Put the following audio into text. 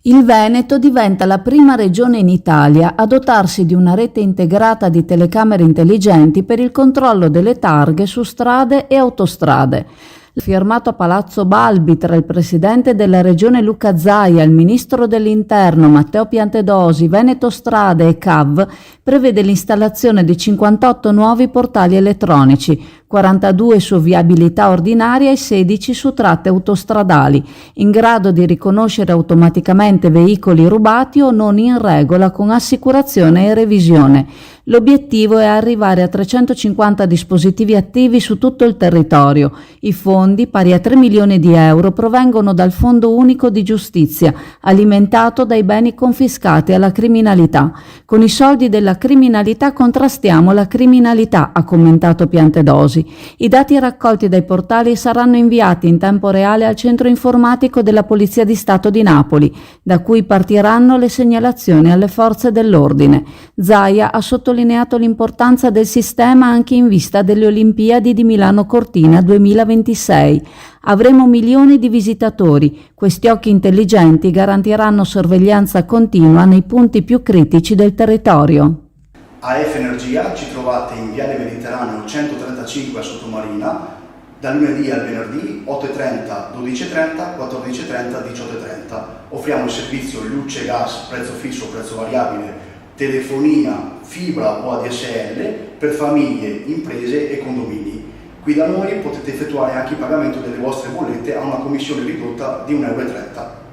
Il Veneto diventa la prima regione in Italia a dotarsi di una rete integrata di telecamere intelligenti per il controllo delle targhe su strade e autostrade. Firmato a Palazzo Balbi tra il presidente della regione Luca Zaia, il ministro dell'interno Matteo Piantedosi, Veneto Strade e CAV, prevede l'installazione di 58 nuovi portali elettronici, 42 su viabilità ordinaria e 16 su tratte autostradali, in grado di riconoscere automaticamente veicoli rubati o non in regola con assicurazione e revisione. L'obiettivo è arrivare a 350 dispositivi attivi su tutto il territorio. I fondi, pari a 3 milioni di euro, provengono dal Fondo Unico di Giustizia, alimentato dai beni confiscati alla criminalità. Con i soldi della criminalità contrastiamo la criminalità, ha commentato Piantedosi. I dati raccolti dai portali saranno inviati in tempo reale al centro informatico della Polizia di Stato di Napoli, da cui partiranno le segnalazioni alle forze dell'ordine. Zaia ha sottolineato l'importanza del sistema anche in vista delle Olimpiadi di Milano Cortina 2026. Avremo milioni di visitatori. Questi occhi intelligenti garantiranno sorveglianza continua nei punti più critici del territorio. AF Energia ci trovate in Viale Mediterraneo 135 a Sottomarina, dal lunedì al venerdì 8.30, 12.30, 14.30, 18.30. Offriamo il servizio luce, gas, prezzo fisso, prezzo variabile, telefonia, fibra o ADSL per famiglie, imprese e condomini. Qui da noi potete effettuare anche il pagamento delle vostre bollette a una commissione ridotta di 1,30 euro.